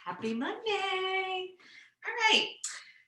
Happy Monday. All right.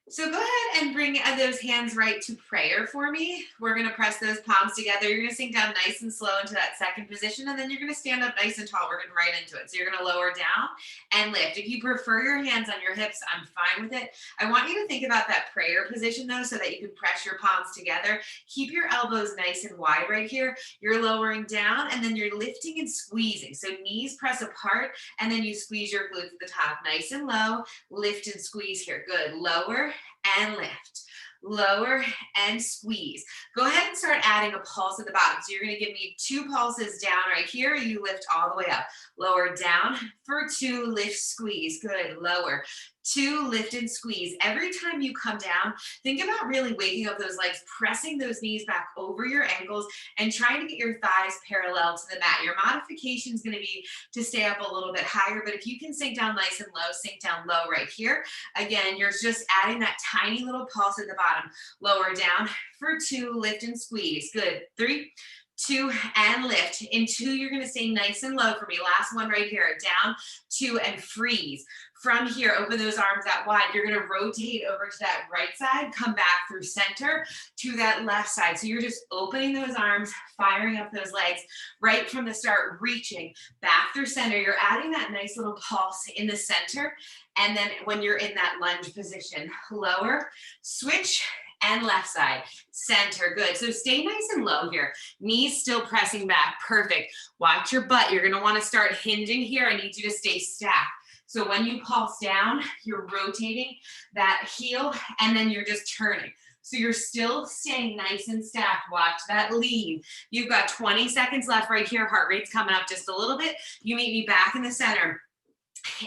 So go ahead and bring those hands right to prayer for me. We're going to press those palms together. You're going to sink down nice and slow into that second position, and then you're going to stand up nice and tall. We're going right into it. So you're going to lower down and lift. If you prefer your hands on your hips, I'm fine with it. I want you to think about that prayer position, though, so that you can press your palms together. Keep your elbows nice and wide right here. You're lowering down, and then you're lifting and squeezing. So knees press apart, and then you squeeze your glutes at the top. Nice and low. Lift and squeeze here. Good. Lower and lift, lower and squeeze. Go ahead and start adding a pulse at the bottom. So you're going to give me 2 pulses down right here. You lift all the way up. Lower down for 2, lift, squeeze. Good. Lower. 2, lift and squeeze. Every time you come down, think about really waking up those legs, pressing those knees back over your ankles, and trying to get your thighs parallel to the mat. Your modification is going to be to stay up a little bit higher, but if you can sink down nice and low, sink down low right here. Again, you're just adding that tiny little pulse at the bottom. Lower down for 2, lift and squeeze. Good. 3, 2, and lift. In 2, you're going to stay nice and low for me. Last one right here. Down, 2, and freeze. From here, open those arms out wide. You're going to rotate over to that right side, come back through center to that left side. So you're just opening those arms, firing up those legs right from the start, reaching back through center. You're adding that nice little pulse in the center. And then when you're in that lunge position, lower, switch, and left side, center. Good. So stay nice and low here. Knees still pressing back. Perfect. Watch your butt. You're going to want to start hinging here. I need you to stay stacked. So when you pulse down, you're rotating that heel, and then you're just turning. So you're still staying nice and stacked. Watch that lean. You've got 20 seconds left right here. Heart rate's coming up just a little bit. You meet me back in the center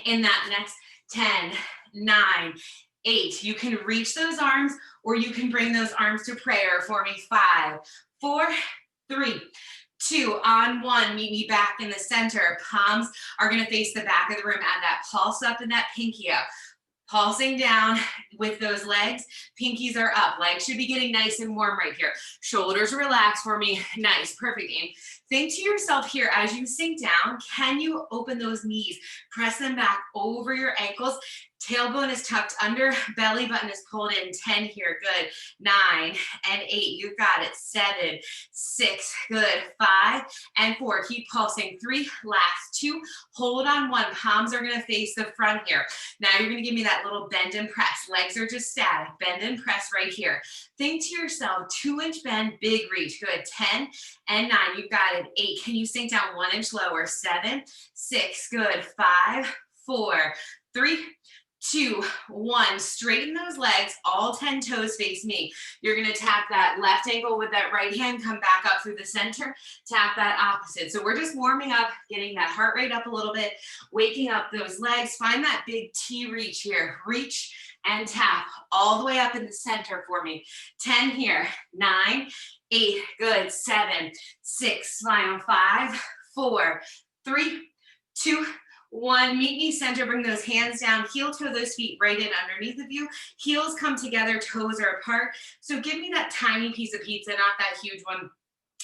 in that next 10, 9, 8. You can reach those arms, or you can bring those arms to prayer for me. 5, 4, 3, 2, on 1, meet me back in the center. Palms are going to face the back of the room. Add that pulse up and that pinky up. Pulsing down with those legs. Pinkies are up. Legs should be getting nice and warm right here. Shoulders relax for me. Nice. Perfect, Aim. Think to yourself here as you sink down, can you open those knees? Press them back over your ankles. Tailbone is tucked under, belly button is pulled in. 10 here, good. 9 and 8, you've got it. 7, 6, good. 5 and 4, keep pulsing. 3, last 2, hold on 1. Palms are gonna face the front here. Now you're gonna give me that little bend and press. Legs are just static, bend and press right here. Think to yourself, 2-inch bend, big reach, good. 10 and 9, you've got it. 8, can you sink down 1 inch lower? 7, 6, good. 5, 4, 3, 2, 1, straighten those legs, all 10 toes face me. You're gonna tap that left ankle with that right hand, come back up through the center, tap that opposite. So we're just warming up, getting that heart rate up a little bit, waking up those legs. Find that big T reach here. Reach and tap all the way up in the center for me. 10 here, 9, 8, good. 7, 6, final 5, 4, 3, 2, 1, meet me center, bring those hands down, heel toe those feet right in underneath of you. Heels come together, toes are apart. So give me that tiny piece of pizza, not that huge one.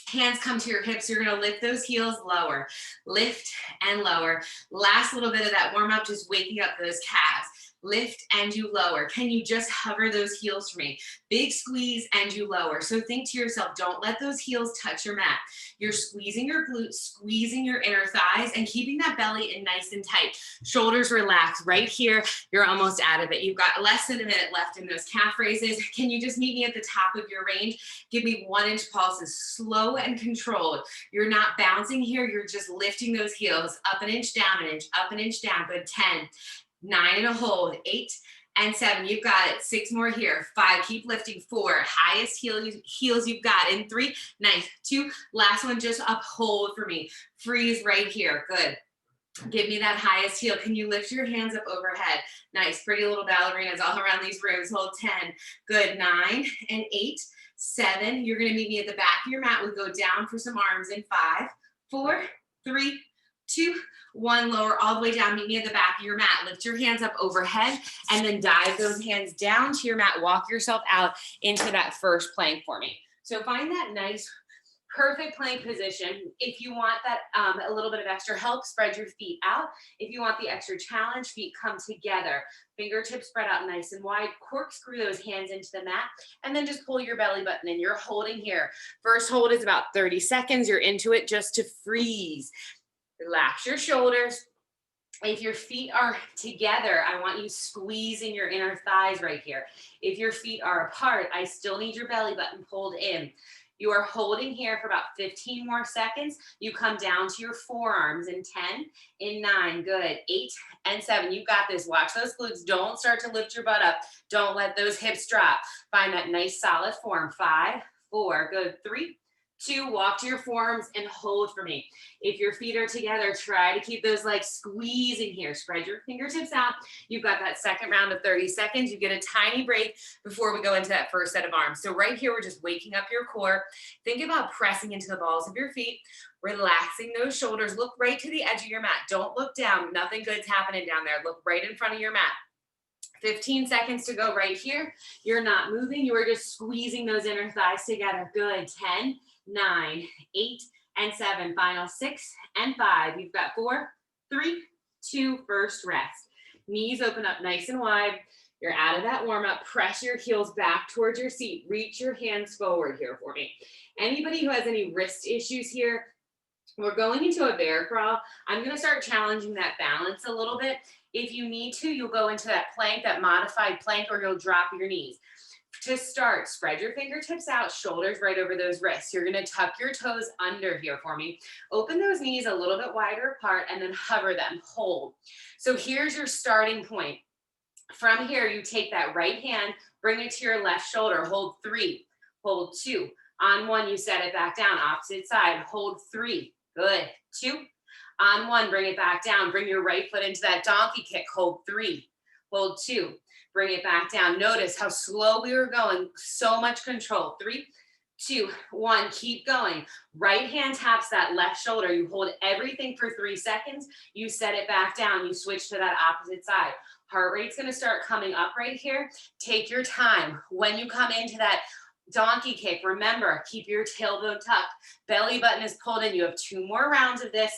Hands come to your hips. You're going to lift those heels lower, lift and lower. Last little bit of that warm up, just waking up those calves. Lift and you lower. Can you just hover those heels for me? Big squeeze and you lower. So think to yourself, don't let those heels touch your mat. You're squeezing your glutes, squeezing your inner thighs, and keeping that belly in nice and tight. Shoulders relaxed right here. You're almost out of it. You've got less than a minute left in those calf raises. Can you just meet me at the top of your range? Give me 1-inch pulses, slow and controlled. You're not bouncing here. You're just lifting those heels up an inch, down an inch, up an inch, down. Good. 10, 9 and a hold. 8 and 7, you've got it. 6 more here. 5, keep lifting. 4, highest heels you've got. In 3, nice. 2, last one, just uphold for me. Freeze right here. Good. Give me that highest heel. Can you lift your hands up overhead? Nice. Pretty little ballerinas all around these rooms. Hold. 10. Good. 9 and 8, 7. You're going to meet me at the back of your mat. We'll go down for some arms in 5, 4, 3, 2, 1, lower all the way down. Meet me at the back of your mat. Lift your hands up overhead and then dive those hands down to your mat. Walk yourself out into that first plank for me. So find that nice Perfect plank position. If you want that a little bit of extra help, spread your feet out. If you want the extra challenge, feet come together. Fingertips spread out nice and wide. Corkscrew those hands into the mat, and then just pull your belly button in. You're holding here. First hold is about 30 seconds. You're into it just to freeze. Relax your shoulders. If your feet are together, I want you squeezing your inner thighs right here. If your feet are apart, I still need your belly button pulled in. You are holding here for about 15 more seconds. You come down to your forearms in 10, in 9, good, 8 and 7. You got this. Watch those glutes. Don't start to lift your butt up. Don't let those hips drop. Find that nice solid form. 5, 4, good, 3, 2, walk to your forearms and hold for me. If your feet are together, try to keep those legs squeezing here. Spread your fingertips out. You've got that second round of 30 seconds. You get a tiny break before we go into that first set of arms. So right here, we're just waking up your core. Think about pressing into the balls of your feet, relaxing those shoulders. Look right to the edge of your mat. Don't look down. Nothing good's happening down there. Look right in front of your mat. 15 seconds to go right here. You're not moving. You are just squeezing those inner thighs together. Good. 10, 9, 8, and 7. Final 6 and 5. You've got 4, 3, 2, first rest. Knees open up nice and wide. You're out of that warm up. Press your heels back towards your seat. Reach your hands forward here for me. Anybody who has any wrist issues here, we're going into a bear crawl. I'm going to start challenging that balance a little bit. If you need to, you'll go into that plank, that modified plank, or you'll drop your knees. To start, spread your fingertips out, shoulders right over those wrists. You're going to tuck your toes under here for me. Open those knees a little bit wider apart and then hover them. Hold. So here's your starting point. From here, you take that right hand, bring it to your left shoulder. Hold 3, hold 2. On 1, you set it back down, opposite side. Hold 3, good, 2. On 1, bring it back down. Bring your right foot into that donkey kick. Hold 3, hold 2. Bring it back down. Notice how slow we were going. So much control. 3, 2, 1. Keep going. Right hand taps that left shoulder. You hold everything for 3 seconds. You set it back down. You switch to that opposite side. Heart rate's going to start coming up right here. Take your time. When you come into that donkey kick, remember, keep your tailbone tucked. Belly button is pulled in. You have 2 more rounds of this,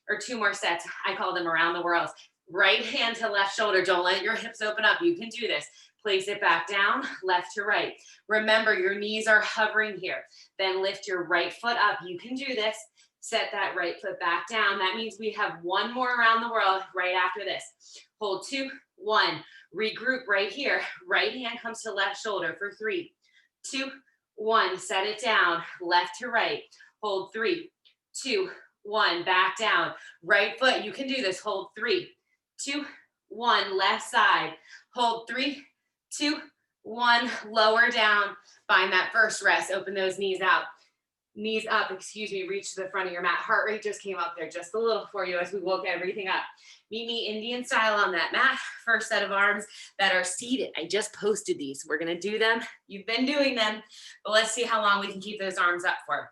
or 2 more sets. I call them around the world. Right hand to left shoulder. Don't let your hips open up. You can do this. Place it back down, left to right. Remember, your knees are hovering here. Then lift your right foot up. You can do this. Set that right foot back down. That means we have 1 more around the world right after this. Hold 2, 1. Regroup right here. Right hand comes to left shoulder for 3, 2, 1. Set it down, left to right. Hold 3, 2, 1. Back down. Right foot. You can do this. Hold 3, 2, 1. Left side. Hold 3, 2, 1. Lower down. Find that first rest. Open those knees out. Knees up, reach to the front of your mat. Heart rate just came up there just a little for you as we woke everything up. Meet me Indian style on that mat. First set of arms that are seated. I just posted these. We're going to do them. You've been doing them, but let's see how long we can keep those arms up for.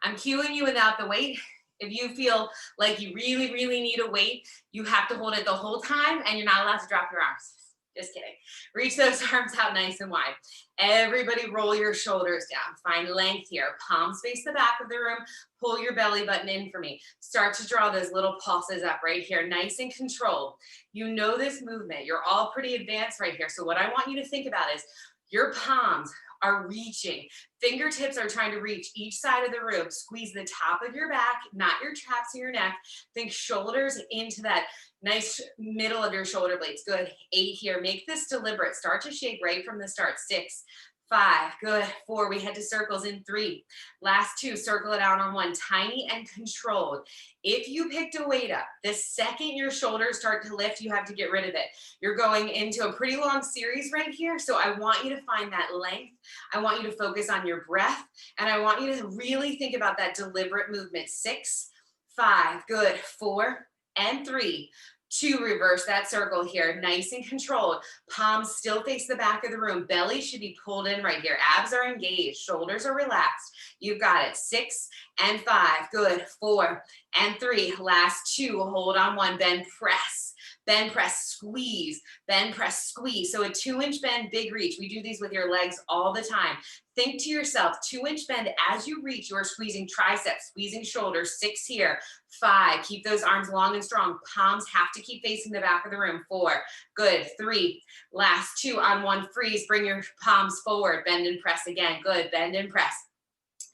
I'm cueing you without the weight. If you feel like you really, really need a weight, you have to hold it the whole time and you're not allowed to drop your arms. Just kidding. Reach those arms out nice and wide. Everybody roll your shoulders down. Find length here. Palms face the back of the room. Pull your belly button in for me. Start to draw those little pulses up right here. Nice and controlled. You know this movement. You're all pretty advanced right here. So what I want you to think about is your palms are reaching. Fingertips are trying to reach each side of the room. Squeeze the top of your back, not your traps or your neck. Think shoulders into that nice middle of your shoulder blades. Good. 8 here. Make this deliberate. Start to shake right from the start. 6, 5, good. 4, we head to circles in 3. Last 2, circle it out on 1. Tiny and controlled. If you picked a weight up, the second your shoulders start to lift, you have to get rid of it. You're going into a pretty long series right here, so I want you to find that length. I want you to focus on your breath, and I want you to really think about that deliberate movement. 6, 5, good. 4 and 3. 2, reverse that circle here, nice and controlled. Palms still face the back of the room. Belly should be pulled in right here. Abs are engaged. Shoulders are relaxed. You've got it. 6 and 5. Good. 4 and 3. Last 2. Hold on 1. Then press. bend, press, squeeze, bend, press, squeeze. So a 2-inch bend, big reach. We do these with your legs all the time. Think to yourself, 2-inch bend as you reach, you're squeezing triceps, squeezing shoulders, 6 here, 5, keep those arms long and strong. Palms have to keep facing the back of the room, 4, good, 3, last 2 on 1, freeze, bring your palms forward, bend and press again, good, bend and press.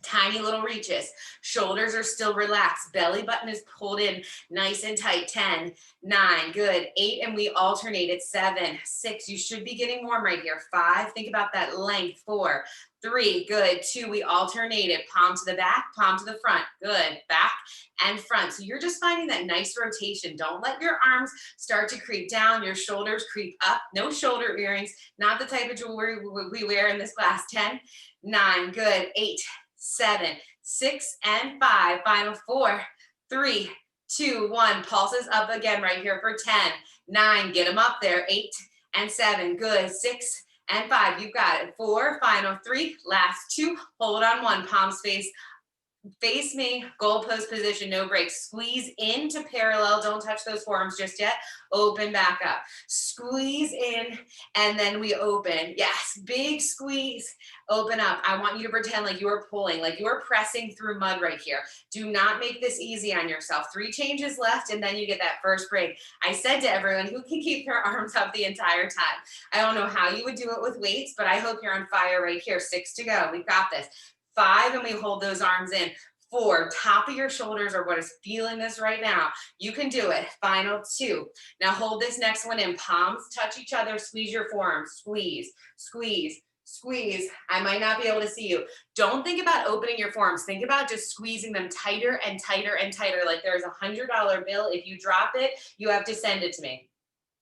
Tiny little reaches. Shoulders are still relaxed. Belly button is pulled in nice and tight. 10, 9, good. 8, and we alternate it. 7, 6, you should be getting warm right here. 5, think about that length. 4, 3, good. 2, we alternate it. Palm to the back, palm to the front. Good. Back and front. So you're just finding that nice rotation. Don't let your arms start to creep down. Your shoulders creep up. No shoulder earrings. Not the type of jewelry we wear in this class. 10, 9, good. 8, 7, 6, and 5. Final 4, 3, 2, 1. Pulses up again right here for 10, 9. Get them up there. 8 and 7. Good. 6 and 5. You've got it. 4. Final 3. Last 2. Hold on 1. Palms face me, goal post position, no breaks. Squeeze into parallel. Don't touch those forearms just yet. Open back up. Squeeze in, and then we open. Yes, big squeeze. Open up. I want you to pretend like you are pulling, like you are pressing through mud right here. Do not make this easy on yourself. 3 changes left, and then you get that first break. I said to everyone who can keep their arms up the entire time. I don't know how you would do it with weights, but I hope you're on fire right here. 6 to go. We've got this. 5, and we hold those arms in. 4, top of your shoulders are what is feeling this right now. You can do it. Final 2. Now hold this next one in. Palms touch each other. Squeeze your forearms. Squeeze, squeeze, squeeze. I might not be able to see you. Don't think about opening your forearms. Think about just squeezing them tighter and tighter and tighter. Like there's a $100 bill. If you drop it, you have to send it to me.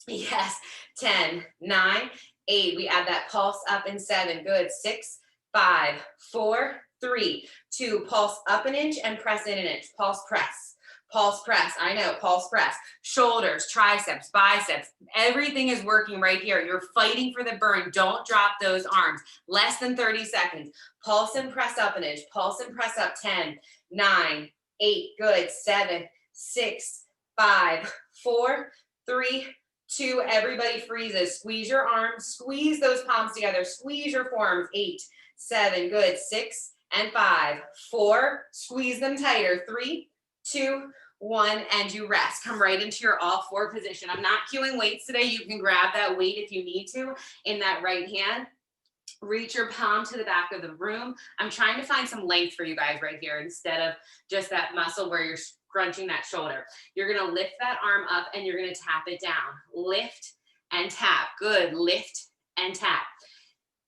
Yes. 10, 9, 8. We add that pulse up in 7. Good. 6, 5, 4, 3, 2, pulse up an inch and press in an inch. Pulse press. Pulse press. I know, pulse press. Shoulders, triceps, biceps. Everything is working right here. You're fighting for the burn. Don't drop those arms. Less than 30 seconds. Pulse and press up an inch. Pulse and press up. 10, 9, 8. Good. 7, 6, 5, 4, 3, 2. Everybody freezes. Squeeze your arms. Squeeze those palms together. Squeeze your forearms. 8, 7, good. 6 and 5, 4, squeeze them tighter. 3, 2, 1, and you rest. Come right into your all 4 position. I'm not cueing weights today. You can grab that weight if you need to in that right hand. Reach your palm to the back of the room. I'm trying to find some length for you guys right here instead of just that muscle where you're scrunching that shoulder. You're going to lift that arm up and you're going to tap it down. Lift and tap. Good. Lift and tap.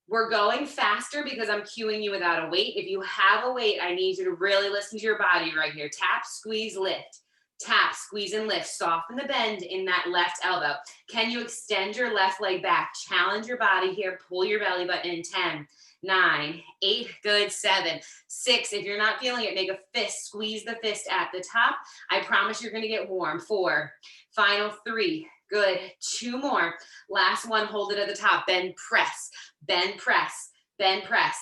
We're going faster because I'm cueing you without a weight. If you have a weight, I need you to really listen to your body right here. Tap, squeeze, lift. Tap, squeeze, and lift. Soften the bend in that left elbow. Can you extend your left leg back? Challenge your body here. Pull your belly button in. 10, 9, 8, good. 7, 6. If you're not feeling it, make a fist. Squeeze the fist at the top. I promise you're going to get warm. 4, final 3. Good. 2 more. Last one. Hold it at the top. Bend, press, bend, press, bend, press.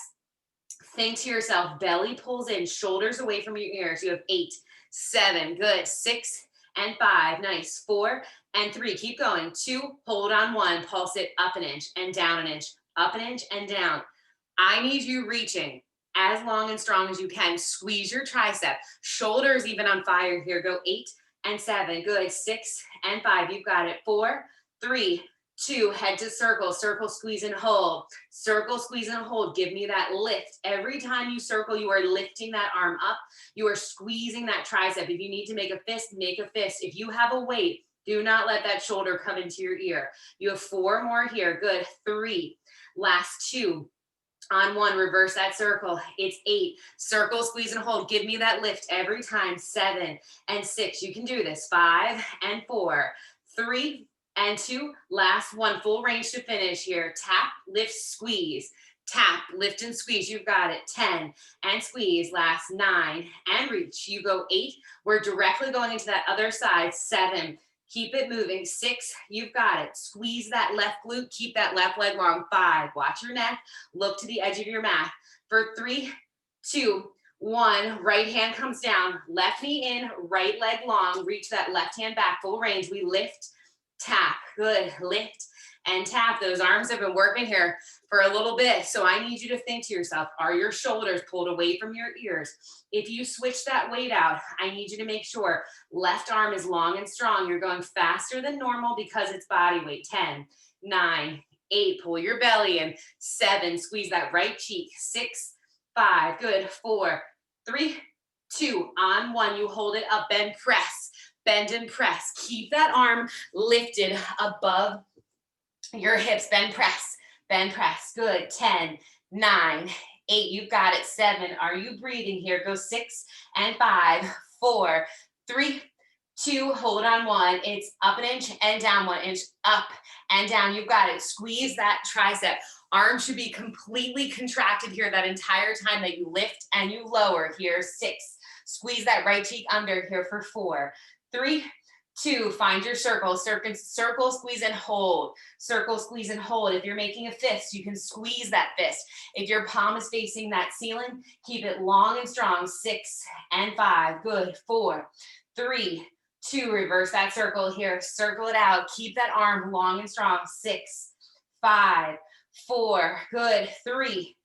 Think to yourself, belly pulls in, shoulders away from your ears. You have 8, 7, good. 6 and 5. Nice. 4 and 3. Keep going. 2, hold on 1. Pulse it up an inch and down an inch, up an inch and down. I need you reaching as long and strong as you can. Squeeze your tricep. Shoulders even on fire here. Go 8 and 7. Good. 6 and 5. You've got it. 4, 3, 2. Head to circle. Circle, squeeze, and hold. Circle, squeeze, and hold. Give me that lift. Every time you circle, you are lifting that arm up. You are squeezing that tricep. If you need to make a fist, make a fist. If you have a weight, do not let that shoulder come into your ear. You have 4 more here. Good. 3. Last 2. On 1, reverse that circle. It's 8. Circle, squeeze, and hold. Give me that lift every time. 7 and 6. You can do this. 5 and 4. 3 and 2. Last 1. Full range to finish here. Tap, lift, squeeze. Tap, lift, and squeeze. You've got it. 10 and squeeze. Last 9 and reach. You go 8. We're directly going into that other side. 7. Keep it moving. 6, you've got it. Squeeze that left glute. Keep that left leg long. 5, watch your neck. Look to the edge of your mat. For 3, 2, 1, right hand comes down. Left knee in, right leg long. Reach that left hand back, full range. We lift tap, good, lift and tap. Those arms have been working here for a little bit, so I need you to think to yourself, are your shoulders pulled away from your ears? If you switch that weight out, I need you to make sure left arm is long and strong. You're going faster than normal because it's body weight. 10, 9, 8, pull your belly in. 7, squeeze that right cheek. 6, 5, good. 4, 3, 2, on 1, you hold it up, bend, press, bend and press. Keep that arm lifted above your hips, bend, press, good. 10, 9, 8, you've got it. 7, are you breathing here? Go 6 and 5, 4, 3, 2, hold on 1. It's up an inch and down 1 inch, up and down. You've got it. Squeeze that tricep. Arm should be completely contracted here that entire time that you lift and you lower here. 6, squeeze that right cheek under here for 4, 3, 2, find your circle, circle, squeeze and hold, circle, squeeze and hold. If you're making a fist, you can squeeze that fist. If your palm is facing that ceiling, keep it long and strong. 6 and 5, good. 4, 3, 2, reverse that circle here, circle it out. Keep that arm long and strong. 6, 5, 4, good. 3,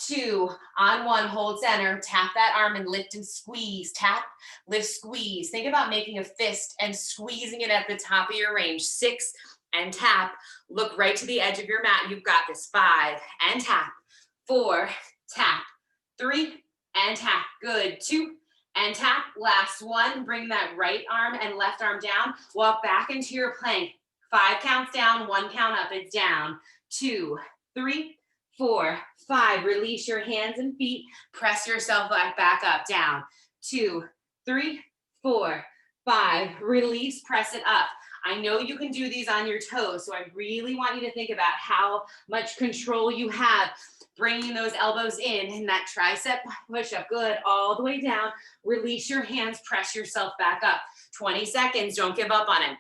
2, on 1, hold center, tap that arm and lift and squeeze, tap, lift, squeeze. Think about making a fist and squeezing it at the top of your range. 6 and tap, look right to the edge of your mat. You've got this. 5 and tap, 4, tap, 3 and tap, good. 2 and tap, last 1, bring that right arm and left arm down, walk back into your plank. 5 counts down, 1 count up, it's down. 2, 3, 4, 5, release your hands and feet, press yourself back up, down. 2, 3, 4, 5, release, press it up. I know you can do these on your toes, so I really want you to think about how much control you have bringing those elbows in that tricep push-up, good, all the way down. Release your hands, press yourself back up. 20 seconds, don't give up on it.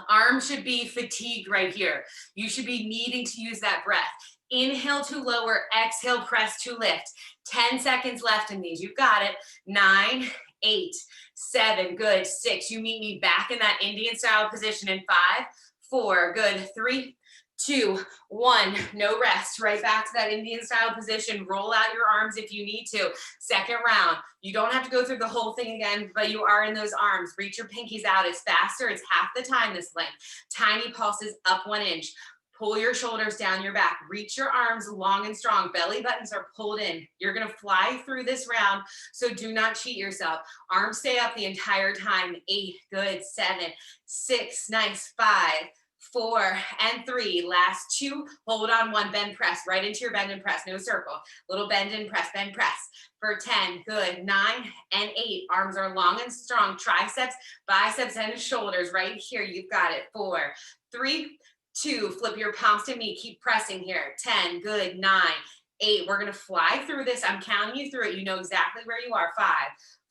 Arm should be fatigued right here. You should be needing to use that breath. Inhale to lower, exhale, press to lift. 10 seconds left in these. You've got it. 9, 8, 7, good. 6, you meet me back in that Indian style position in 5, 4, good. 3, 2, 1, no rest. Right back to that Indian style position. Roll out your arms if you need to. Second round. You don't have to go through the whole thing again, but you are in those arms. Reach your pinkies out. It's faster. It's half the time this length. Tiny pulses up 1 inch. Pull your shoulders down your back. Reach your arms long and strong. Belly buttons are pulled in. You're going to fly through this round, so do not cheat yourself. Arms stay up the entire time. 8, good. 7, 6, nice. 5, 4, and 3. Last 2. Hold on 1. Bend, press. Right into your bend and press. No circle. Little bend and press. Bend, press. For 10. Good. 9 and 8. Arms are long and strong. Triceps, biceps, and shoulders right here. You've got it. 4, 3, 2, flip your palms to me. Keep pressing here. 10, good. 9, 8. We're going to fly through this. I'm counting you through it. You know exactly where you are. 5,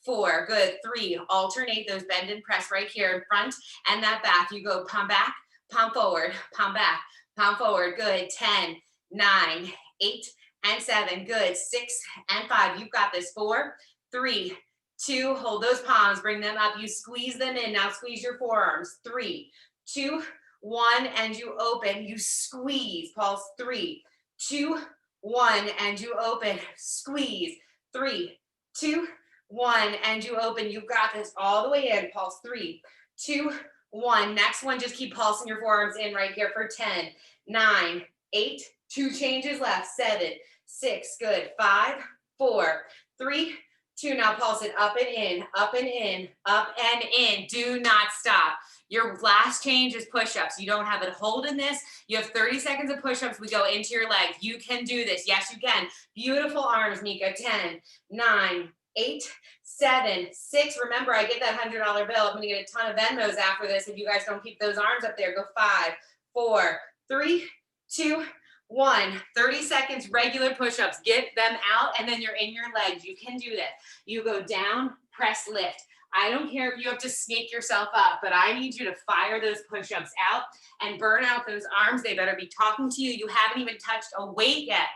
4, good. 3, alternate those bend and press right here in front and that back. You go palm back, palm forward, palm back, palm forward. Good. 10, 9, 8, and 7. Good. 6 and 5. You've got this. 4, 3, 2, hold those palms, bring them up. You squeeze them in. Now squeeze your forearms. 3, 2, 1, and you open, you squeeze, pulse. 3, 2, 1, and you open, squeeze. 3, 2, 1, and you open. You've got this all the way in, pulse. 3, 2, 1. Next one, just keep pulsing your forearms in right here for 10, 9, 8, 2 changes left. 7, 6, good. 5, 4, 3, 2. Now pulse it up and in, up and in, up and in. Do not stop. Your last change is push-ups. You don't have it holding this. You have 30 seconds of push-ups. We go into your legs. You can do this. Yes, you can. Beautiful arms, Mika. 10, 9, 8, 7, 6. Remember, I get that $100 bill. I'm going to get a ton of Venmos after this if you guys don't keep those arms up there. Go 5, 4, 3, 2, 1. 30 seconds, regular push-ups. Get them out, and then you're in your legs. You can do this. You go down, press, lift. I don't care if you have to snake yourself up, but I need you to fire those push-ups out and burn out those arms. They better be talking to you. You haven't even touched a weight yet.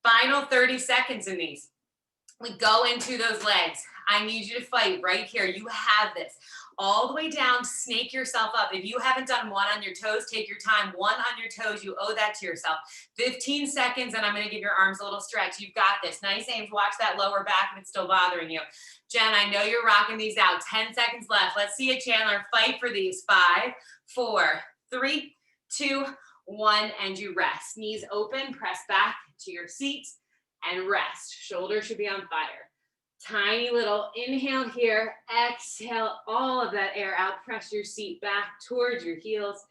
Final 30 seconds in these. We go into those legs. I need you to fight right here. You have this. all the way down, snake yourself up. If you haven't done one on your toes, take your time. One on your toes, you owe that to yourself. 15 seconds, and I'm gonna give your arms a little stretch. You've got this. Nice aims, watch that lower back if it's still bothering you. Jen, I know you're rocking these out. 10 seconds left. Let's see it, Chandler. Fight for these. 5, 4, 3, 2, 1, and you rest. Knees open, press back to your seat and rest. Shoulders should be on fire. Tiny little inhale here, exhale all of that air out, press your seat back towards your heels.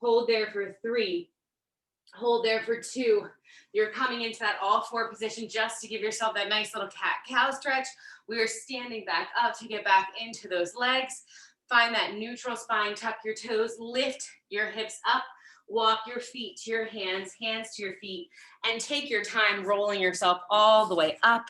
Hold there for 3, hold there for 2. You're coming into that all 4 position just to give yourself that nice little cat-cow stretch. We are standing back up to get back into those legs. Find that neutral spine, tuck your toes, lift your hips up, walk your feet to your hands, hands to your feet, and take your time rolling yourself all the way up.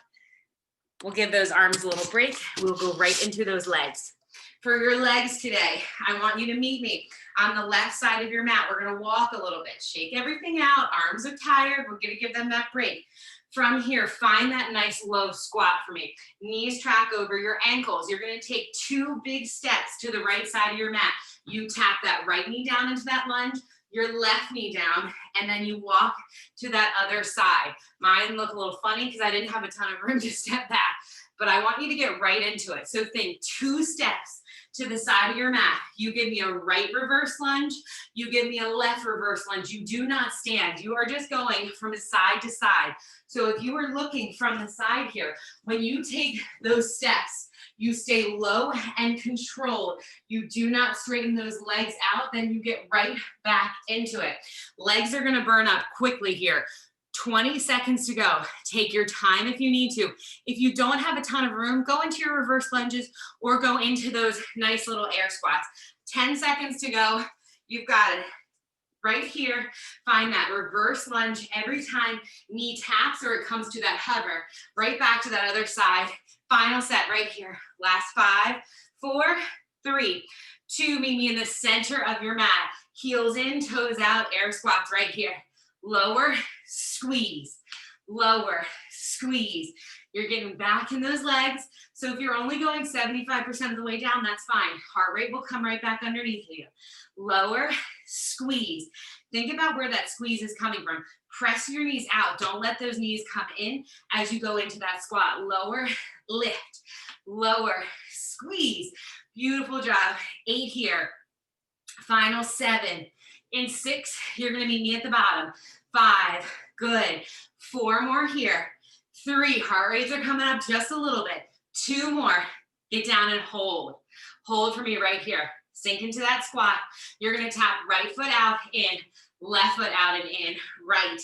We'll give those arms a little break. We'll go right into those legs. For your legs today, I want you to meet me on the left side of your mat. We're gonna walk a little bit, shake everything out. Arms are tired, we're gonna give them that break. From here, find that nice low squat for me. Knees track over your ankles. You're gonna take 2 big steps to the right side of your mat. You tap that right knee down into that lunge, your left knee down, and then you walk to that other side. Mine look a little funny because I didn't have a ton of room to step back, but I want you to get right into it. So think 2 steps to the side of your mat. You give me a right reverse lunge, you give me a left reverse lunge. You do not stand. You are just going from side to side. So if you are looking from the side here, when you take those steps, you stay low and controlled. You do not straighten those legs out, then you get right back into it. Legs are gonna burn up quickly here. 20 seconds to go. Take your time if you need to. If you don't have a ton of room, go into your reverse lunges or go into those nice little air squats. 10 seconds to go. You've got it. Right here, find that reverse lunge every time knee taps or it comes to that hover. Right back to that other side. Final set right here. Last 5, 4, 3, 2. Meet me in the center of your mat. Heels in, toes out, air squats right here. Lower, squeeze. Lower, squeeze. You're getting back in those legs. So if you're only going 75% of the way down, that's fine. Heart rate will come right back underneath you. Lower, squeeze. Think about where that squeeze is coming from. Press your knees out. Don't let those knees come in as you go into that squat. Lower, lift. Lower, squeeze. Beautiful job. 8 here. Final 7. In 6, you're going to meet me at the bottom. 5, good. 4 more here. 3, heart rates are coming up just a little bit. 2 more. Get down and hold. Hold for me right here. Sink into that squat. You're going to tap right foot out, in, left foot out and in, right,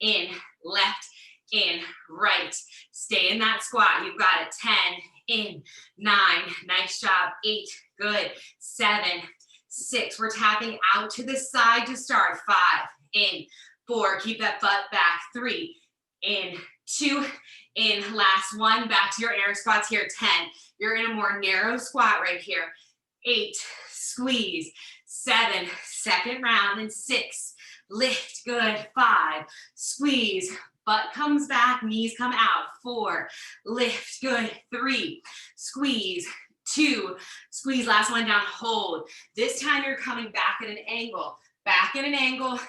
in, left, in, right. Stay in that squat. You've got it. 10, in, 9, nice job. 8, good. 7, 6, we're tapping out to the side to start. 5, in, 4, keep that butt back. 3, in, 2, in, last 1, back to your air squats here. 10, you're in a more narrow squat right here. 8, squeeze. 7, second round, and 6, lift, good. 5, squeeze, butt comes back, knees come out. 4, lift, good. 3, squeeze. 2, squeeze, last one down, hold. This time you're coming back at an angle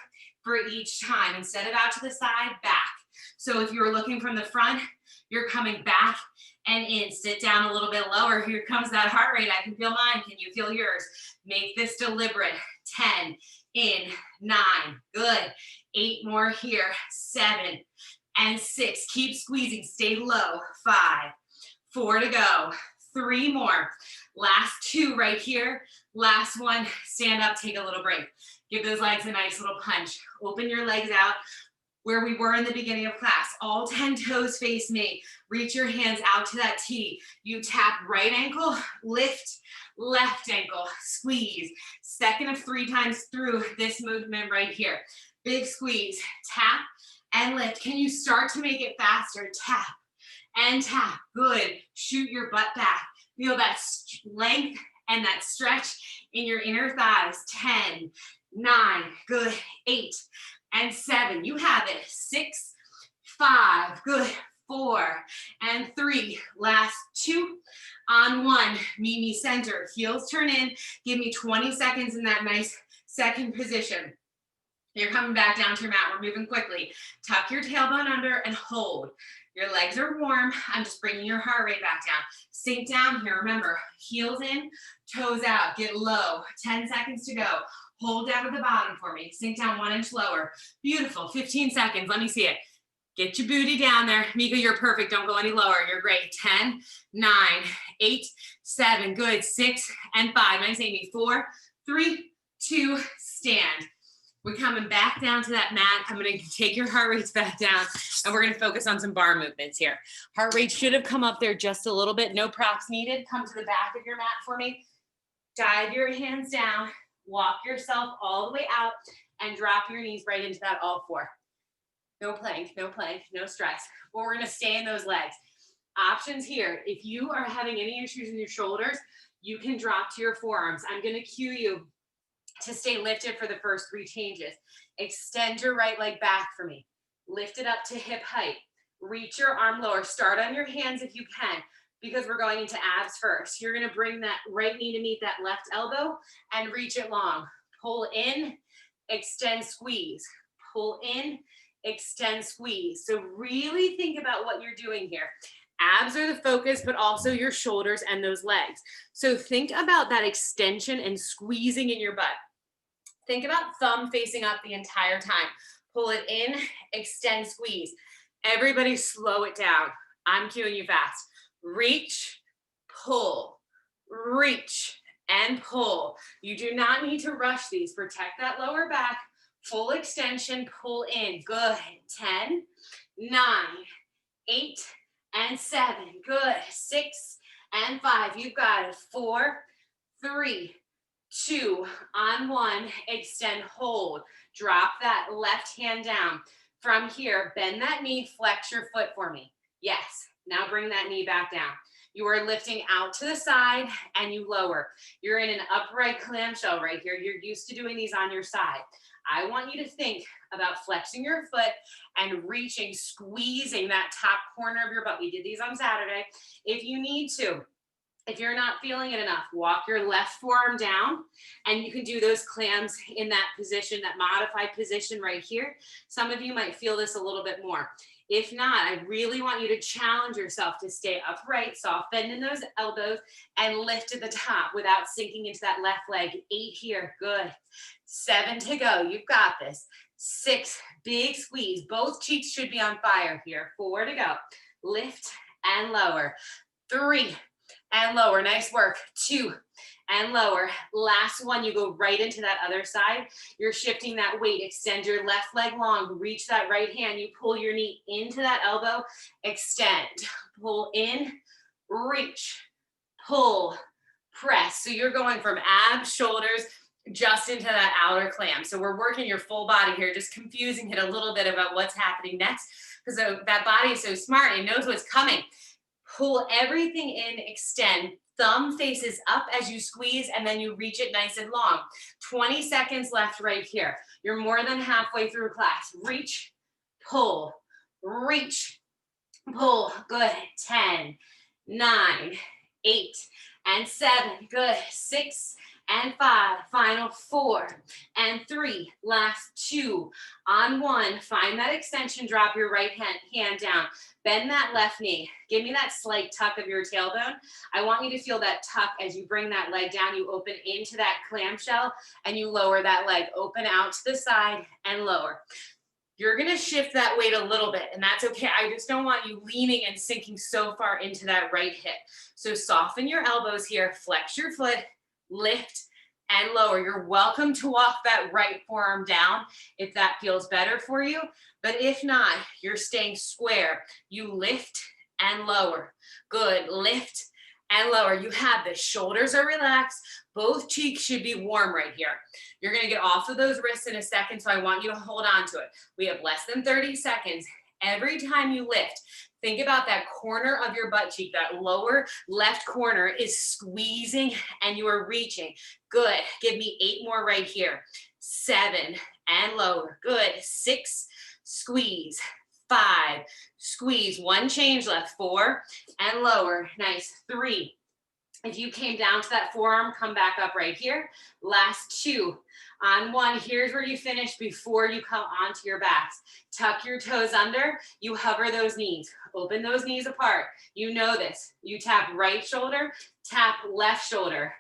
for each time. Instead of out to the side, back. So if you're looking from the front, you're coming back and in. Sit down a little bit lower. Here comes that heart rate. I can feel mine. Can you feel yours? Make this deliberate. 10, in, 9, good. 8 more here. 7 and 6. Keep squeezing. Stay low. 5, 4 to go. 3 more. Last 2 right here. Last 1. Stand up. Take a little break. Give those legs a nice little punch. Open your legs out where we were in the beginning of class. All 10 toes face me. Reach your hands out to that T. You tap right ankle, lift, left ankle, squeeze. Second of 3 times through this movement right here. Big squeeze, tap and lift. Can you start to make it faster? Tap and tap, good. Shoot your butt back. Feel that length and that stretch in your inner thighs. 10, 9, good. 8 and 7, you have it. 6, 5, good. 4 and 3, last 2 On one, meet me center, heels turn in, give me 20 seconds in that nice second position. You're coming back down to your mat. We're moving quickly. Tuck your tailbone under and hold. Your legs are warm. I'm just bringing your heart rate back down. Sink down here. Remember, heels in, toes out. Get low. 10 seconds to go. Hold down to the bottom for me. Sink down 1 inch lower. Beautiful. 15 seconds. Let me see it. Get your booty down there. Mika, you're perfect. Don't go any lower. You're great. 10, 9, 8, 7. Good. 6 and 5. Nice, Amy. 4, 3, 2, stand. We're coming back down to that mat. I'm going to take your heart rates back down, and we're going to focus on some bar movements here. Heart rate should have come up there just a little bit. No props needed. Come to the back of your mat for me. Dive your hands down. Walk yourself all the way out, and drop your knees right into that all four. No plank, no stress. But we're going to stay in those legs. Options here. If you are having any issues in your shoulders, you can drop to your forearms. I'm going to cue you to stay lifted for the first 3 changes. Extend your right leg back for me. Lift it up to hip height. Reach your arm lower. Start on your hands if you can, because we're going into abs first. You're going to bring that right knee to meet that left elbow and reach it long. Pull in, extend, squeeze. Pull in, extend, squeeze. So really think about what you're doing here. Abs are the focus, but also your shoulders and those legs. So think about that extension and squeezing in your butt. Think about thumb facing up the entire time. Pull it in, extend, squeeze. Everybody slow it down. I'm cueing you fast. Reach, pull, reach, and pull. You do not need to rush these. Protect that lower back. Full extension, pull in. Good. 10, 9, 8, and 7. Good. 6 and 5. You've got it. 4, 3, 2, on 1. Extend, hold. Drop that left hand down. From here, bend that knee, flex your foot for me. Yes. Now bring that knee back down. You are lifting out to the side and you lower. You're in an upright clamshell right here. You're used to doing these on your side. I want you to think about flexing your foot and reaching, squeezing that top corner of your butt. We did these on Saturday. If you need to, if you're not feeling it enough, walk your left forearm down, and you can do those clams in that position, that modified position right here. Some of you might feel this a little bit more. If not, I really want you to challenge yourself to stay upright, soft bend in those elbows, and lift at the top without sinking into that left leg. 8 here, good. 7 to go, you've got this. 6, big squeeze. Both cheeks should be on fire here. 4 to go. Lift and lower. 3 and lower, nice work. 2 and lower. Last one, you go right into that other side. You're shifting that weight. Extend your left leg long. Reach that right hand. You pull your knee into that elbow. Extend. Pull in. Reach. Pull. Press. So you're going from abs, shoulders, just into that outer clam. So we're working your full body here, just confusing it a little bit about what's happening next, because that body is so smart. It knows what's coming. Pull everything in, extend. Thumb faces up as you squeeze, and then you reach it nice and long. 20 seconds left right here. You're more than halfway through class. Reach, pull, reach, pull. Good. 10, 9, 8, and 7. Good. 6 and 5. Final 4 and 3. Last 2. On 1. Find that extension. Drop your right hand down. Bend that left knee. Give me that slight tuck of your tailbone. I want you to feel that tuck as you bring that leg down. You open into that clamshell and you lower that leg. Open out to the side and lower. You're going to shift that weight a little bit, and that's okay. I just don't want you leaning and sinking so far into that right hip. So soften your elbows here. Flex your foot. Lift and lower. You're welcome to walk that right forearm down if that feels better for you. But if not, you're staying square. You lift and lower. Good. Lift and lower. You have this. Shoulders are relaxed. Both cheeks should be warm right here. You're going to get off of those wrists in a second, so I want you to hold on to it. We have less than 30 seconds. Every time you lift, think about that corner of your butt cheek, that lower left corner is squeezing and you are reaching. Good. Give me 8 more right here. 7 and lower. Good. 6, squeeze. 5, squeeze. 1 change left. 4 and lower. Nice. 3, If you came down to that forearm, come back up right here. Last 2. On 1, here's where you finish before you come onto your backs. Tuck your toes under. You hover those knees. Open those knees apart. You know this. You tap right shoulder, tap left shoulder.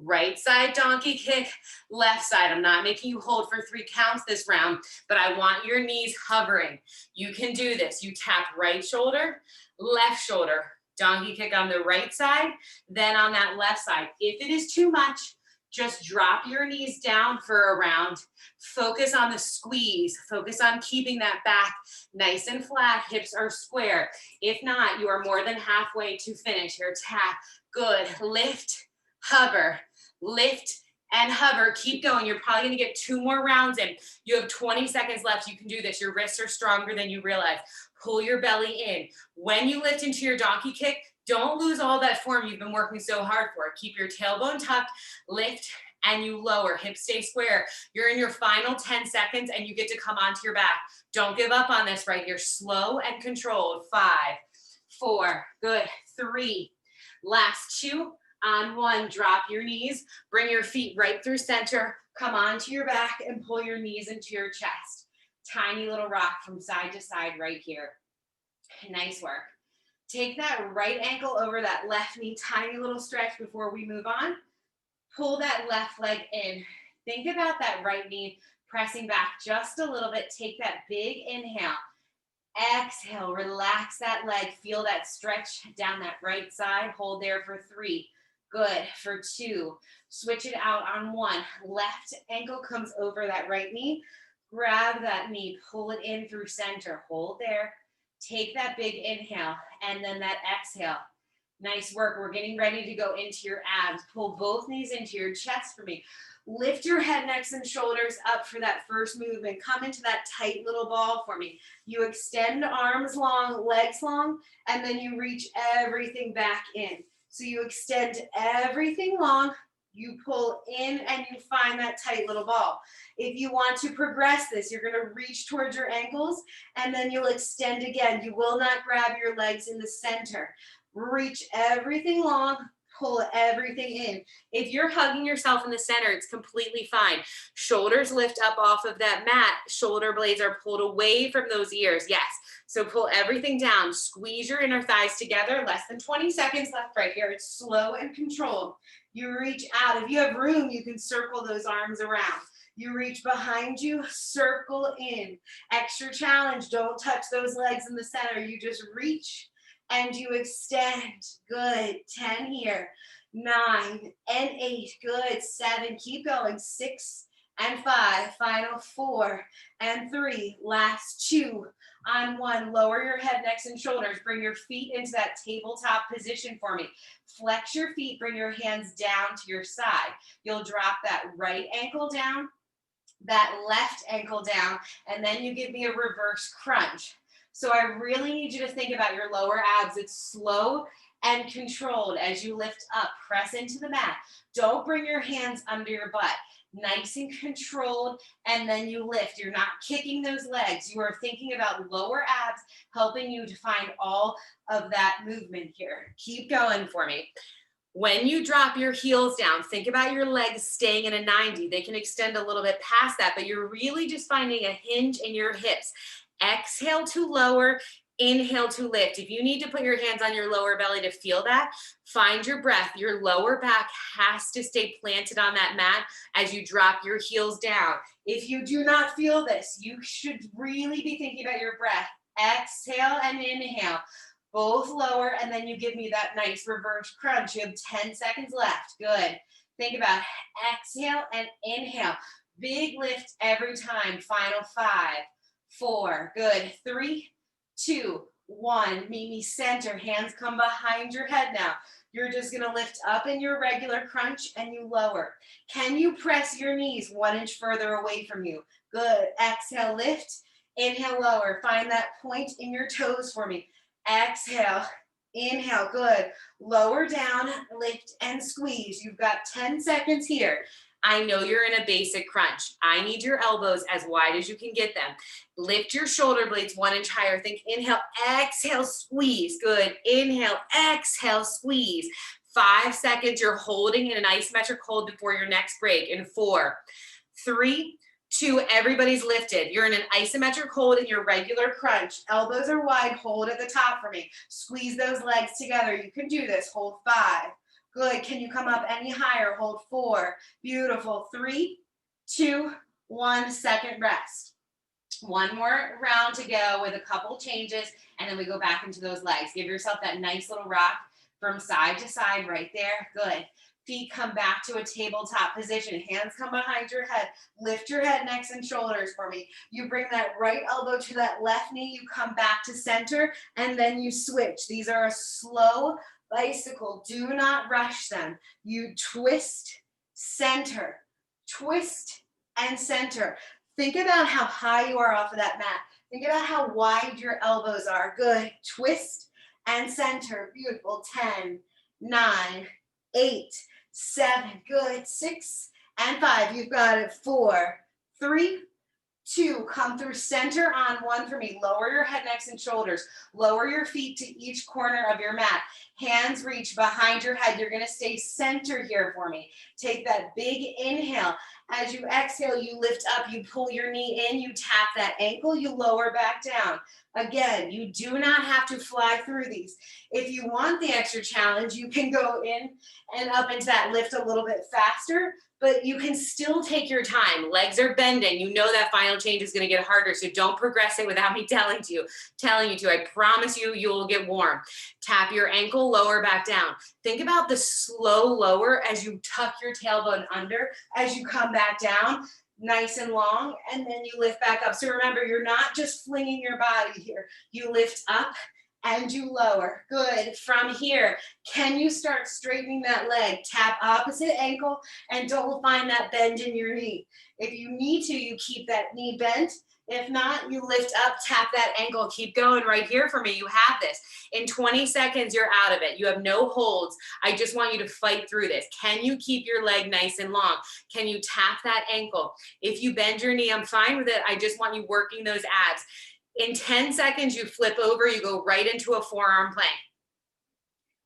Right side donkey kick, left side. I'm not making you hold for 3 counts this round, but I want your knees hovering. You can do this. You tap right shoulder, left shoulder. Donkey kick on the right side, then on that left side. If it is too much, just drop your knees down for a round. Focus on the squeeze. Focus on keeping that back nice and flat. Hips are square. If not, you are more than halfway to finish your tap. Good. Lift, hover, lift, and hover. Keep going. You're probably going to get 2 more rounds in. You have 20 seconds left. You can do this. Your wrists are stronger than you realize. Pull your belly in. When you lift into your donkey kick, don't lose all that form you've been working so hard for. Keep your tailbone tucked, lift, and you lower. Hips stay square. You're in your final 10 seconds, and you get to come onto your back. Don't give up on this right here. Slow and controlled. 5, 4, good. 3, last 2. On 1, drop your knees. Bring your feet right through center. Come onto your back and pull your knees into your chest. Tiny little rock from side to side right here. Nice work. Take that right ankle over that left knee. Tiny little stretch before we move on. Pull that left leg in. Think about that right knee pressing back just a little bit. Take that big inhale. Exhale, relax that leg. Feel that stretch down that right side. Hold there for 3. Good. For 2. Switch it out on 1. Left ankle comes over that right knee. Grab that knee, pull it in through center. Hold there. Take that big inhale and then that exhale. Nice work. We're getting ready to go into your abs. Pull both knees into your chest for me. Lift your head, necks, and shoulders up for that first movement. Come into that tight little ball for me. You extend arms long, legs long, and then you reach everything back in. So you extend everything long, you pull in, and you find that tight little ball. If you want to progress this, you're going to reach towards your ankles, and then you'll extend again. You will not grab your legs in the center. Reach everything long, pull everything in. If you're hugging yourself in the center, it's completely fine. Shoulders lift up off of that mat. Shoulder blades are pulled away from those ears. Yes. So pull everything down. Squeeze your inner thighs together. Less than 20 seconds left right here. It's slow and controlled. You reach out. If you have room, you can circle those arms around. You reach behind you, circle in. Extra challenge. Don't touch those legs in the center. You just reach and you extend. Good. 10 here. 9 and 8. Good. 7. Keep going. 6 and 5. Final 4 and 3. Last 2. On 1. Lower your head, necks, and shoulders. Bring your feet into that tabletop position for me. Flex your feet. Bring your hands down to your side. You'll drop that right ankle down, that left ankle down, and then you give me a reverse crunch. So I really need you to think about your lower abs. It's slow and controlled as you lift up. Press into the mat. Don't bring your hands under your butt. Nice and controlled, and then you lift. You're not kicking those legs. You are thinking about lower abs, helping you to find all of that movement here. Keep going for me. When you drop your heels down, think about your legs staying in a 90. They can extend a little bit past that, but you're really just finding a hinge in your hips. Exhale to lower, inhale to lift. If you need to put your hands on your lower belly to feel that, find your breath. Your lower back has to stay planted on that mat as you drop your heels down. If you do not feel this, you should really be thinking about your breath. Exhale and inhale. Both lower, and then you give me that nice reverse crunch. You have 10 seconds left. Good. Think about exhale and inhale. Big lift every time. Final 5, 4, good. 3, 2, 1. Meet me center. Hands come behind your head now. You're just going to lift up in your regular crunch and you lower. Can you press your knees 1 inch further away from you? Good. Exhale, lift. Inhale, lower. Find that point in your toes for me. Exhale, inhale, good. Lower down, lift and squeeze. You've got 10 seconds here. I know you're in a basic crunch. I need your elbows as wide as you can get them. Lift your shoulder blades 1 inch higher. Think inhale, exhale, squeeze. Good. Inhale, exhale, squeeze. 5 seconds, you're holding in an isometric hold before your next break. In 4, 3, 2, everybody's lifted. You're in an isometric hold in your regular crunch. Elbows are wide, hold at the top for me. Squeeze those legs together. You can do this. Hold 5. Good. Can you come up any higher? Hold 4. Beautiful. 3, 2, 1 second rest. One more round to go with a couple changes, and then we go back into those legs. Give yourself that nice little rock from side to side right there. Good. Feet come back to a tabletop position. Hands come behind your head. Lift your head, necks, and shoulders for me. You bring that right elbow to that left knee. You come back to center, and then you switch. These are a slow bicycle. Do not rush them. You twist, center, twist, and center. Think about how high you are off of that mat. Think about how wide your elbows are. Good. Twist and center. Beautiful. 10, 9, 8, 7. Good. 6 and 5. You've got it. 4, 3, 2. Come through center on 1 for me. Lower your head, necks, and shoulders. Lower your feet to each corner of your mat. Hands reach behind your head. You're going to stay center here for me. Take that big inhale. As you exhale, you lift up, you pull your knee in, you tap that ankle, you lower back down. Again, you do not have to fly through these. If you want the extra challenge, you can go in and up into that lift a little bit faster, but you can still take your time. Legs are bending. You know that final change is going to get harder, so don't progress it without me telling you to. I promise you, you will get warm. Tap your ankle, lower back down. Think about the slow lower as you tuck your tailbone under, as you come back down, nice and long, and then you lift back up. So remember, you're not just flinging your body here. You lift up and you lower. Good. From here, can you start straightening that leg? Tap opposite ankle and don't find that bend in your knee. If you need to, you keep that knee bent. If not, you lift up, tap that ankle. Keep going right here for me. You have this. In 20 seconds, you're out of it. You have no holds. I just want you to fight through this. Can you keep your leg nice and long? Can you tap that ankle? If you bend your knee, I'm fine with it. I just want you working those abs. In 10 seconds, you flip over, you go right into a forearm plank.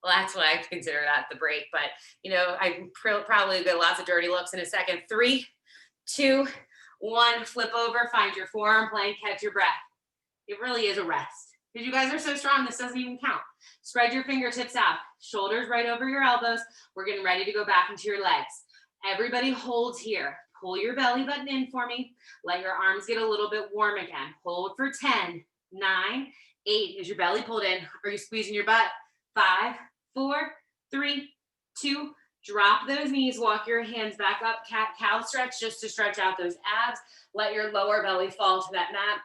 Well, that's what I consider that the break, but I probably get lots of dirty looks in a second. 3, 2, 1, flip over, find your forearm plank, catch your breath. It really is a rest. Because you guys are so strong, this doesn't even count. Spread your fingertips out, shoulders right over your elbows. We're getting ready to go back into your legs. Everybody holds here. Pull your belly button in for me. Let your arms get a little bit warm again. Hold for 10, 9, 8. Is your belly pulled in? Are you squeezing your butt? 5, 4, 3, 2. Drop those knees. Walk your hands back up. Cat-cow stretch just to stretch out those abs. Let your lower belly fall to that mat.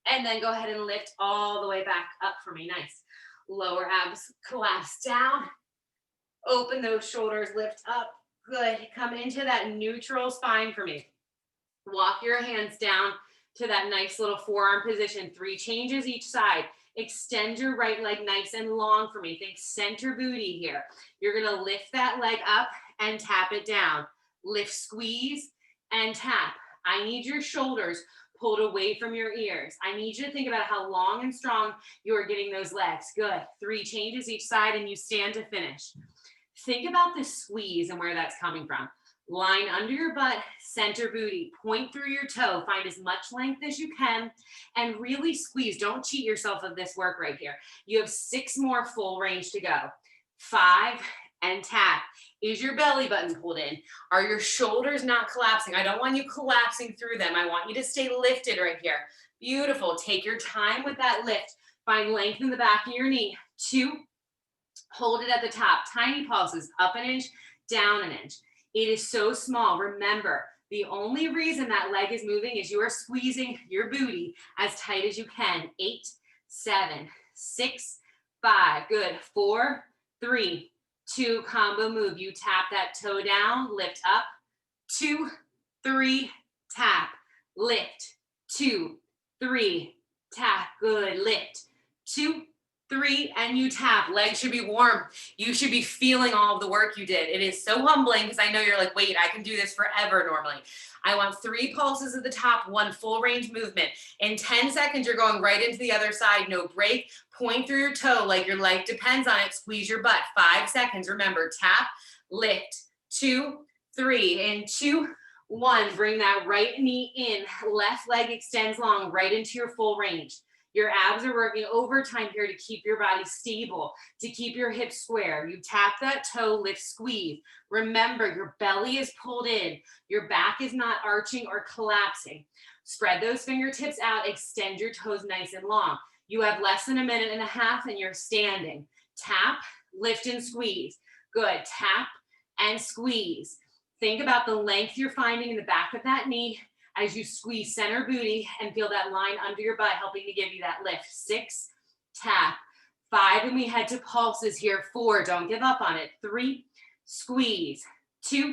And then go ahead and lift all the way back up for me. Nice. Lower abs collapse down. Open those shoulders, lift up. Good. Come into that neutral spine for me. Walk your hands down to that nice little forearm position. 3 changes each side. Extend your right leg nice and long for me. Think center booty here. You're going to lift that leg up and tap it down. Lift, squeeze, and tap. I need your shoulders pulled away from your ears. I need you to think about how long and strong you are getting those legs. Good. 3 changes each side, and you stand to finish. Think about the squeeze and where that's coming from. Line under your butt, center booty, point through your toe, find as much length as you can, and really squeeze. Don't cheat yourself of this work right here. You have 6 more full range to go. 5, and tap. Is your belly button pulled in? Are your shoulders not collapsing? I don't want you collapsing through them. I want you to stay lifted right here. Beautiful. Take your time with that lift. Find length in the back of your knee. 2, hold it at the top. Tiny pulses, up an inch, down an inch. It is so small. Remember, the only reason that leg is moving is you are squeezing your booty as tight as you can. 8, 7, 6, 5. Good. 4, 3, 2. Combo move. You tap that toe down, lift up. 2, 3, tap, lift. 2, 3, tap. Good. Lift. 2, 3, and you tap. Legs should be warm. You should be feeling all of the work you did. It is so humbling because I know you're like, wait, I can do this forever normally. I want 3 pulses at the top, 1 full range movement. In 10 seconds, you're going right into the other side, no break. Point through your toe like your life depends on it. Squeeze your butt. 5 seconds. Remember, tap, lift, 2, 3, and 2, 1. Bring that right knee in. Left leg extends long, right into your full range. Your abs are working overtime here to keep your body stable, to keep your hips square. You tap that toe, lift, squeeze. Remember, your belly is pulled in. Your back is not arching or collapsing. Spread those fingertips out. Extend your toes nice and long. You have less than a minute and a half and you're standing. Tap, lift, and squeeze. Good. Tap and squeeze. Think about the length you're finding in the back of that knee as you squeeze center booty and feel that line under your butt, helping to give you that lift. 6, tap. 5, and we head to pulses here. 4, don't give up on it. 3, squeeze. 2,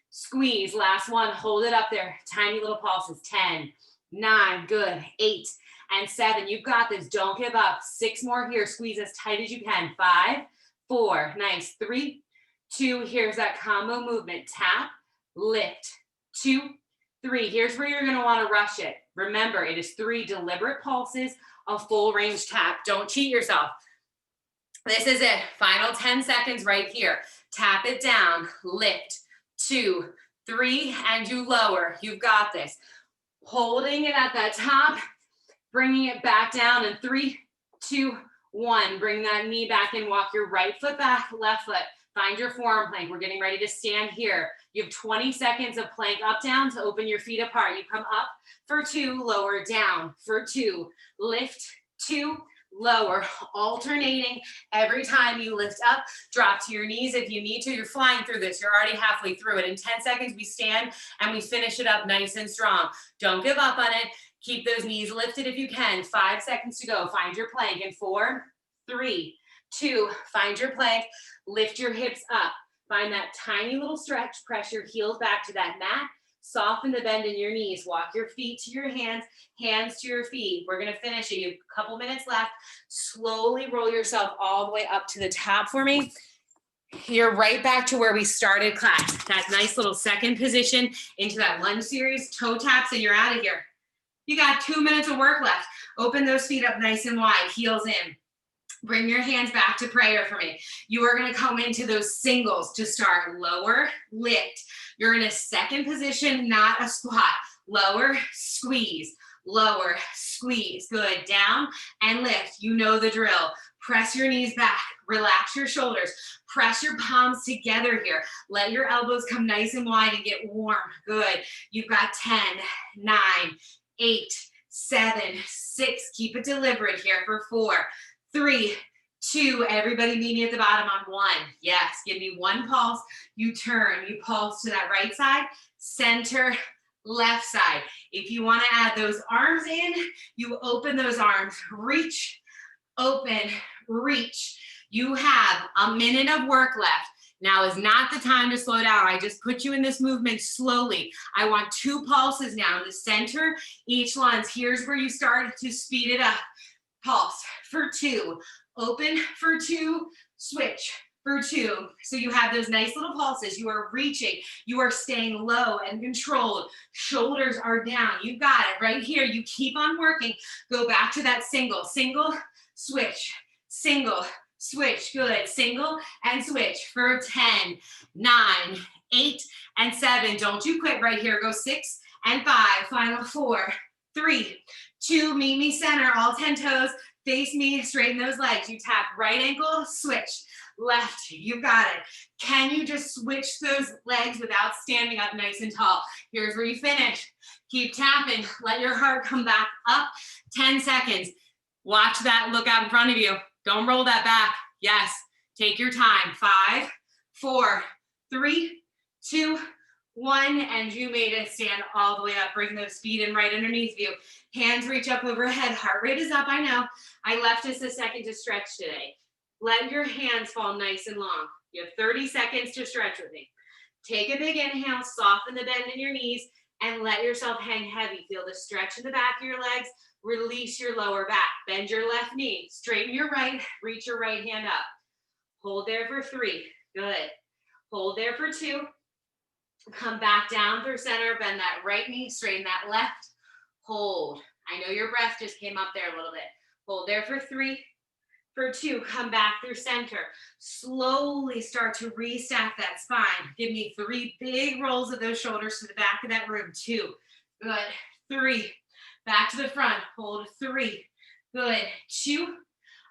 squeeze. Last one, hold it up there. Tiny little pulses. 10, 9, good. 8 and 7, you've got this. Don't give up. 6 more here. Squeeze as tight as you can. 5, 4, nice. 3, 2, here's that combo movement. Tap, lift. 2, 3, here's where you're gonna wanna rush it. Remember, it is 3 deliberate pulses, a full range tap. Don't cheat yourself. This is it, final 10 seconds right here. Tap it down, lift, 2, 3, and you lower. You've got this. Holding it at that top, bringing it back down in 3, 2, 1. Bring that knee back and walk your right foot back, left foot. Find your forearm plank. We're getting ready to stand here. You have 20 seconds of plank up, down to open your feet apart. You come up for 2, lower, down for 2, lift, 2, lower, alternating every time you lift up, drop to your knees if you need to. You're flying through this. You're already halfway through it. In 10 seconds, we stand and we finish it up nice and strong. Don't give up on it. Keep those knees lifted if you can. 5 seconds to go. Find your plank in 4, 3, 2, find your plank, lift your hips up. Find that tiny little stretch, press your heels back to that mat, soften the bend in your knees, walk your feet to your hands, hands to your feet. We're gonna finish it, you have a couple minutes left. Slowly roll yourself all the way up to the top for me. You're right back to where we started class. That nice little second position into that lunge series, toe taps, and you're out of here. You got 2 minutes of work left. Open those feet up nice and wide, heels in. Bring your hands back to prayer for me. You are gonna come into those singles to start. Lower, lift. You're in a second position, not a squat. Lower, squeeze. Lower, squeeze. Good. Down and lift. You know the drill. Press your knees back. Relax your shoulders. Press your palms together here. Let your elbows come nice and wide and get warm. Good. You've got 10, 9, 8, 7, 6. Keep it deliberate here for 4, 3, 2, everybody meet me at the bottom on 1. Yes, give me 1 pulse. You turn, you pulse to that right side, center, left side. If you want to add those arms in, you open those arms, reach, open, reach. You have a minute of work left. Now is not the time to slow down. I just put you in this movement slowly. I want 2 pulses now in the center, each lunge. Here's where you start to speed it up. Pulse for 2, open for 2, switch for 2. So you have those nice little pulses. You are reaching, you are staying low and controlled. Shoulders are down. You got it right here. You keep on working. Go back to that single, switch, single, switch. Good. Single and switch for 10, 9, 8, and 7. Don't you quit right here. Go 6 and 5. Final 4, 3, 2, meet me center, all 10 toes, face me, straighten those legs. You tap right ankle, switch, left, you got it. Can you just switch those legs without standing up nice and tall? Here's where you finish. Keep tapping, let your heart come back up, 10 seconds. Watch that, look out in front of you. Don't roll that back. Yes, take your time. 5, 4, 3, 2, 1, and you made it. Stand all the way up. Bring those feet in right underneath you. Hands reach up overhead. Heart rate is up, I know. I left us a second to stretch today. Let your hands fall nice and long. You have 30 seconds to stretch with me. Take a big inhale, soften the bend in your knees, and let yourself hang heavy. Feel the stretch in the back of your legs. Release your lower back. Bend your left knee. Straighten your right. Reach your right hand up. Hold there for 3. Good. Hold there for 2. Come back down through center. Bend that right knee. Straighten that left. Hold. I know your breath just came up there a little bit. Hold there for 3. For 2, come back through center. Slowly start to restack that spine. Give me 3 big rolls of those shoulders to the back of that room. 2. Good. 3. Back to the front. Hold 3. Good. 2.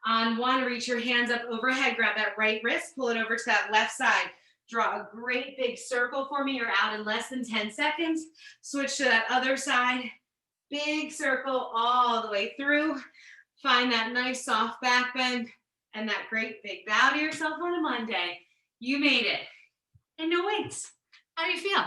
On 1, reach your hands up overhead. Grab that right wrist. Pull it over to that left side. Draw a great big circle for me. You're out in less than 10 seconds. Switch to that other side. Big circle all the way through. Find that nice soft back bend and that great big bow to yourself on a Monday. You made it. And no weights. How do you feel?